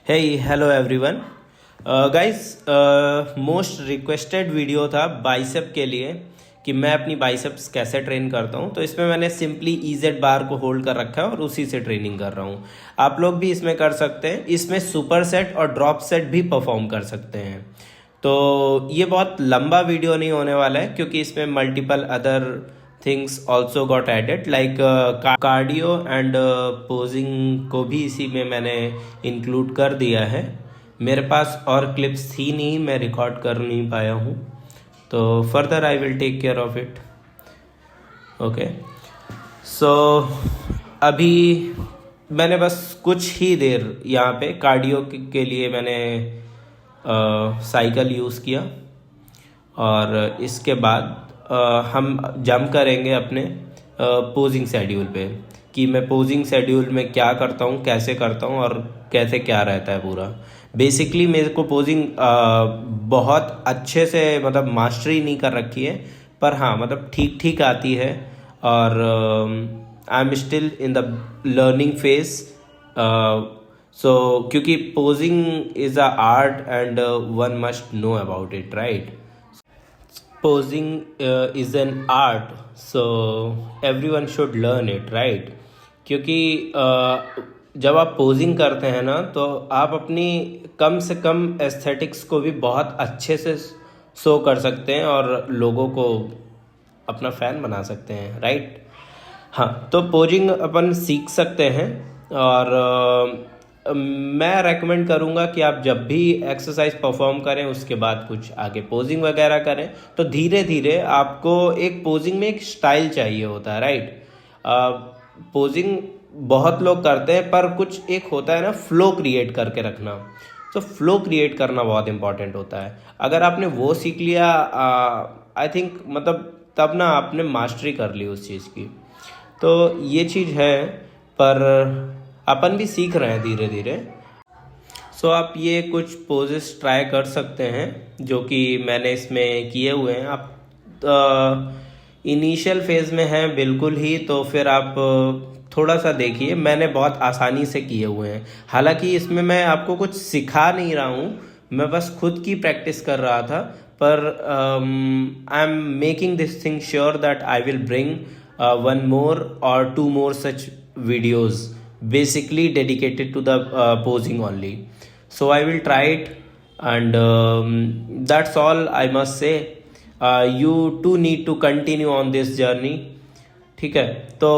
Hey, hello everyone. Guys, most requested video था bicep के लिए कि मैं अपनी बाइसेप्स कैसे ट्रेन करता हूँ। तो इसमें मैंने सिंपली EZ बार को होल्ड कर रखा है और उसी से ट्रेनिंग कर रहा हूँ। आप लोग भी इसमें कर सकते हैं। इसमें सुपर सेट और ड्रॉप सेट भी परफॉर्म कर सकते हैं। तो ये बहुत लंबा वीडियो नहीं होने वाला है क्योंकि इसमें multiple other things also got added like cardio and posing को भी इसी में मैंने इंक्लूड कर दिया है। मेरे पास और क्लिप्स थी नहीं, मैं रिकॉर्ड कर नहीं पाया हूँ, तो further I will take care of it. Okay, so अभी मैंने बस कुछ ही देर यहाँ पे कार्डियो के लिए मैंने साइकिल यूज़ किया और इसके बाद हम जंप करेंगे अपने पोजिंग शेड्यूल पे कि मैं पोजिंग शेड्यूल में क्या करता हूँ, कैसे करता हूँ और कैसे क्या रहता है पूरा। बेसिकली मेरे को पोजिंग बहुत अच्छे से मतलब मास्टरी नहीं कर रखी है, पर हाँ मतलब ठीक ठीक आती है और I am still in the learning phase. So क्योंकि posing is a art and one must know about it, right. Posing is an art, so everyone should learn it, right? क्योंकि जब आप पोजिंग करते हैं ना तो आप अपनी कम से कम एस्थेटिक्स को भी बहुत अच्छे से शो कर सकते हैं और लोगों को अपना फ़ैन बना सकते हैं, राइट। हाँ, तो पोजिंग अपन सीख सकते हैं और मैं रेकमेंड करूँगा कि आप जब भी एक्सरसाइज परफॉर्म करें उसके बाद कुछ आगे पोजिंग वगैरह करें तो धीरे धीरे आपको एक पोजिंग में एक स्टाइल चाहिए होता है, राइट। पोजिंग बहुत लोग करते हैं पर कुछ एक होता है ना, फ्लो क्रिएट करके रखना। तो फ्लो क्रिएट करना बहुत इंपॉर्टेंट होता है। अगर आपने वो सीख लिया आई थिंक मतलब तब ना आपने मास्टरी कर ली उस चीज़ की। तो ये चीज़ है, पर अपन भी सीख रहे हैं धीरे धीरे। सो आप ये कुछ पोजेस ट्राई कर सकते हैं जो कि मैंने इसमें किए हुए हैं। आप इनिशियल फेज में हैं बिल्कुल ही, तो फिर आप थोड़ा सा देखिए, मैंने बहुत आसानी से किए हुए हैं। हालांकि इसमें मैं आपको कुछ सिखा नहीं रहा हूँ, मैं बस खुद की प्रैक्टिस कर रहा था, पर आई am making this thing sure that I will bring one more or two more such videos basically dedicated to the posing only. So I will try it and that's all I must say. You too need to continue on this journey, ठीक है। तो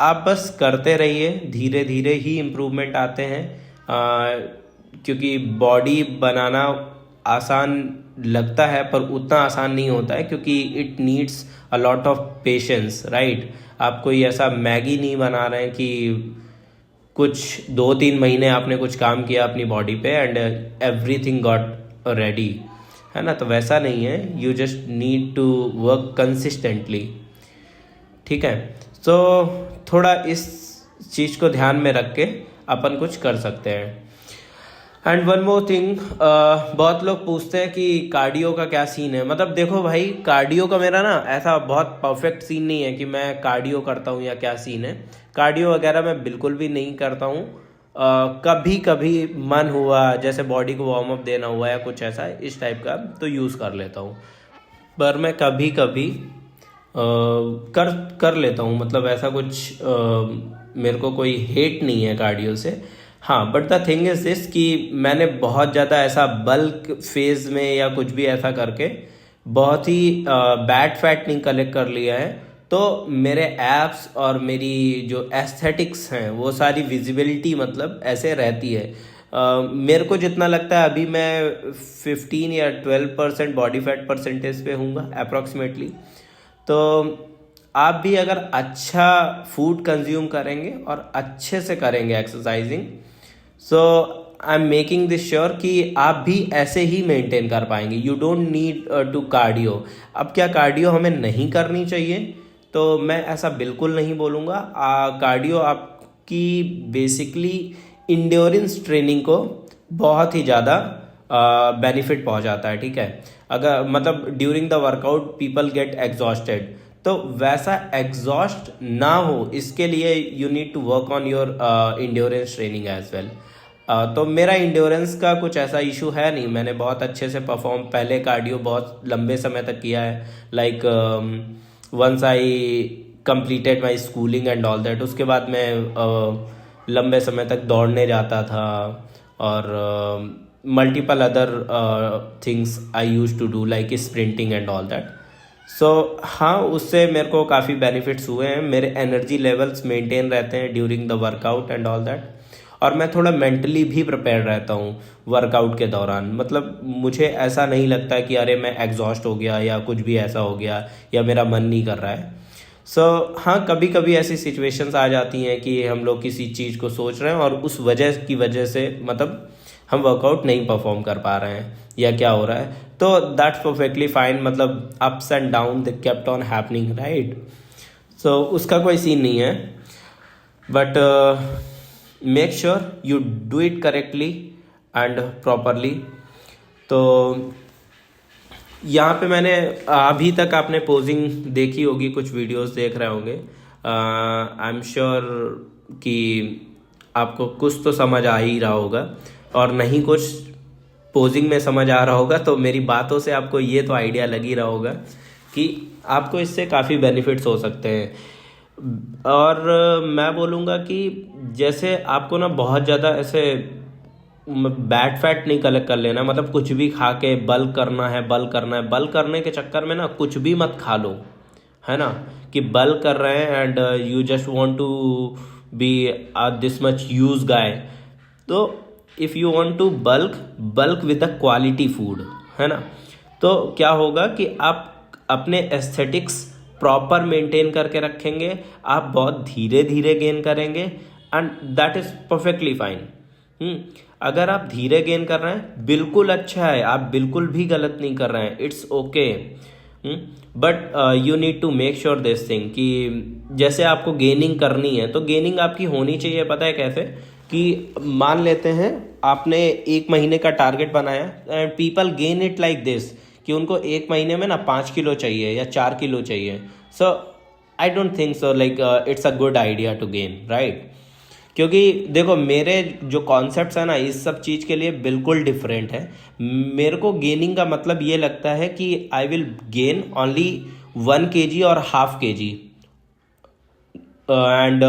आप बस करते रहिए, धीरे धीरे ही improvement आते हैं क्योंकि बॉडी बनाना आसान लगता है पर उतना आसान नहीं होता है क्योंकि it needs a lot of patience, right. आप कोई ऐसा मैगी नहीं बना रहे हैं कि कुछ 2-3 महीने आपने कुछ काम किया अपनी बॉडी पे एंड एवरीथिंग गॉट रेडी, है ना। तो वैसा नहीं है, you just need to work consistently, ठीक है। तो थोड़ा इस चीज़ को ध्यान में रख के अपन कुछ कर सकते हैं। एंड वन मोर थिंग, बहुत लोग पूछते हैं कि कार्डियो का क्या सीन है। मतलब देखो भाई, कार्डियो का मेरा ना ऐसा बहुत परफेक्ट सीन नहीं है कि मैं कार्डियो करता हूँ या क्या सीन है। कार्डियो वगैरह मैं बिल्कुल भी नहीं करता हूँ। कभी कभी मन हुआ, जैसे बॉडी को वार्म अप देना हुआ या कुछ ऐसा इस टाइप का, तो यूज़ कर लेता हूँ। पर मैं कभी कभी कर लेता हूँ, मतलब ऐसा कुछ मेरे को कोई हेट नहीं है कार्डियो से। हाँ, but the thing is this कि मैंने बहुत ज़्यादा ऐसा बल्क फेज में या कुछ भी ऐसा करके बहुत ही बैड फैट नहीं कलेक्ट कर लिया है, तो मेरे एब्स और मेरी जो एस्थेटिक्स हैं वो सारी विजिबिलिटी मतलब ऐसे रहती है। मेरे को जितना लगता है अभी मैं 15 या 12% बॉडी फैट परसेंटेज पे हूँगा अप्रॉक्सीमेटली। तो आप भी अगर अच्छा फूड कंज्यूम करेंगे और अच्छे से करेंगे exercising, so I am making this sure कि आप भी ऐसे ही मेंटेन कर पाएंगे। You don't need to cardio. अब क्या कार्डियो हमें नहीं करनी चाहिए? तो मैं ऐसा बिल्कुल नहीं बोलूँगा। कार्डियो आपकी बेसिकली इंड्योरेंस ट्रेनिंग को बहुत ही ज़्यादा बेनिफिट पहुँचाता है, ठीक है। अगर मतलब during the workout people get exhausted, तो वैसा एग्जॉस्ट ना हो इसके लिए you need to work on your endurance training as well. तो मेरा इंड्योरेंस का कुछ ऐसा इशू है नहीं, मैंने बहुत अच्छे से परफॉर्म पहले कार्डियो बहुत लंबे समय तक किया है। Like once I completed my schooling and all that, उसके बाद मैं लंबे समय तक दौड़ने जाता था और multiple other things I use to do like sprinting and all that. So हाँ, उससे मेरे को काफ़ी बेनिफिट्स हुए हैं, मेरे एनर्जी लेवल्स मेंटेन रहते हैं during the workout and all that. और मैं थोड़ा मेंटली भी प्रिपेयर रहता हूँ वर्कआउट के दौरान, मतलब मुझे ऐसा नहीं लगता कि अरे मैं एग्जॉस्ट हो गया या कुछ भी ऐसा हो गया या मेरा मन नहीं कर रहा है। हाँ, कभी कभी ऐसी सिचुएशंस आ जाती हैं कि हम लोग किसी चीज़ को सोच रहे हैं और उस वजह से मतलब हम वर्कआउट नहीं परफॉर्म कर पा रहे हैं या क्या हो रहा है, तो दैट्स परफेक्टली फाइन। मतलब ups and down they kept on happening, right. So उसका कोई सीन नहीं है, but make sure you do it correctly and properly. तो यहाँ पे मैंने अभी तक आपने पोजिंग देखी होगी, कुछ वीडियोस देख रहे होंगे। आई एम श्योर कि आपको कुछ तो समझ आ ही रहा होगा, और नहीं कुछ पोजिंग में समझ आ रहा होगा तो मेरी बातों से आपको ये तो आइडिया लग ही रहा होगा कि आपको इससे काफ़ी बेनिफिट्स हो सकते हैं। और मैं बोलूँगा कि जैसे आपको ना बहुत ज़्यादा ऐसे बैड फैट नहीं कलेक्ट कर लेना, मतलब कुछ भी खा के बल्क करना है, बल्क करने के चक्कर में ना कुछ भी मत खा लो, है ना, कि बल्क कर रहे हैं and you just want to be this much huge guy. तो if you want to bulk with the quality food, है ना, तो क्या होगा कि आप अपने एस्थेटिक्स प्रॉपर मेंटेन करके रखेंगे, आप बहुत धीरे धीरे गेन करेंगे and that is perfectly fine. अगर आप धीरे गेन कर रहे हैं बिल्कुल अच्छा है, आप बिल्कुल भी गलत नहीं कर रहे हैं, it's okay. But you need to make sure this thing कि जैसे आपको गेनिंग करनी है तो गेनिंग आपकी होनी चाहिए, पता है कैसे, कि मान लेते हैं आपने 1 महीने का टारगेट बनाया and people gain it like this कि उनको 1 महीने में ना 5 किलो चाहिए या 4 किलो चाहिए। So I don't think so like it's a good idea to gain, right. क्योंकि देखो मेरे जो कॉन्सेप्ट्स है ना इस सब चीज़ के लिए बिल्कुल डिफरेंट है। मेरे को गेनिंग का मतलब ये लगता है कि I will gain only 1 kg और ½ kg and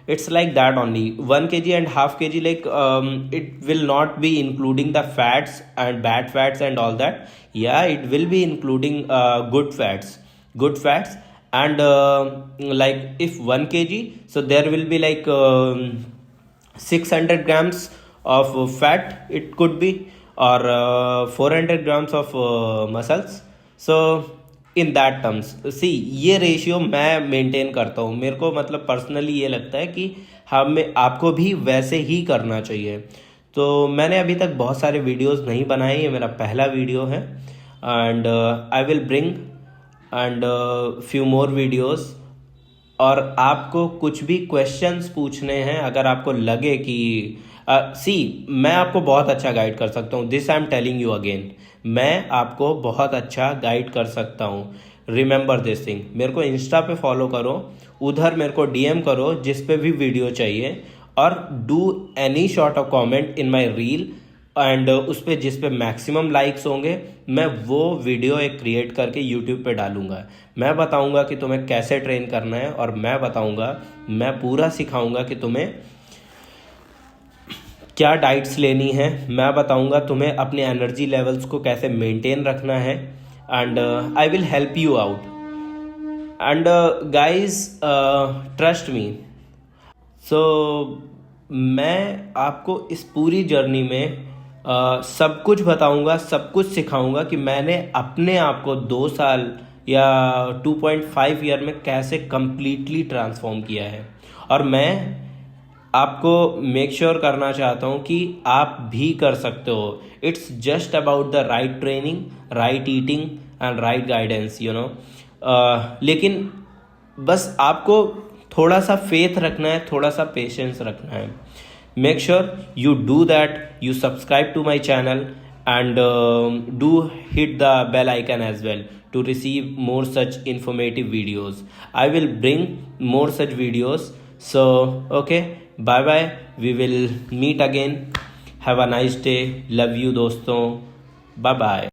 it's like that only 1 kg and ½ kg, like it will not be including the fats and bad fats and all that. Yeah, it will be including good fats and like if 1 kg, so there will be like 600 grams of fat it could be, or 400 grams of muscles. So in that terms see ये ratio मैं maintain करता हूँ, मेरे को मतलब personally ये लगता है कि हमें आपको भी वैसे ही करना चाहिए। तो मैंने अभी तक बहुत सारे वीडियोस नहीं बनाए, ये मेरा पहला वीडियो है and I will bring and few more videos. और आपको कुछ भी क्वेश्चंस पूछने हैं, अगर आपको लगे कि मैं आपको बहुत अच्छा गाइड कर सकता हूँ, this I am telling you again, मैं आपको बहुत अच्छा गाइड कर सकता हूँ। रिमेंबर दिस थिंग, मेरे को इंस्टा पे फॉलो करो, उधर मेरे को डीएम करो जिस पे भी वीडियो चाहिए, और do any short of comment in my reel and उस पर जिस पे मैक्सिमम लाइक्स होंगे मैं वो वीडियो एक क्रिएट करके यूट्यूब पे डालूंगा। मैं बताऊंगा कि तुम्हें कैसे ट्रेन करना है, और मैं बताऊंगा, मैं पूरा सिखाऊंगा कि तुम्हें क्या डाइट्स लेनी है, मैं बताऊंगा तुम्हें अपने एनर्जी लेवल्स को कैसे मेंटेन रखना है and I will help you out and guys trust me. So मैं आपको इस पूरी जर्नी में सब कुछ बताऊंगा, सब कुछ सिखाऊंगा कि मैंने अपने आप को 2 साल या 2.5 ईयर में कैसे कंप्लीटली ट्रांसफॉर्म किया है। और मैं आपको मेक श्योर करना चाहता हूँ कि आप भी कर सकते हो। It's just about the right training, right eating and right guidance, you know. लेकिन बस आपको थोड़ा सा फेथ रखना है, थोड़ा सा पेशेंस रखना है। Make sure you do that, you subscribe to my channel and do hit the bell icon as well to receive more such informative videos. I will bring more such videos. So okay, bye bye, we will meet again. Have a nice day. Love you दोस्तों। Bye bye.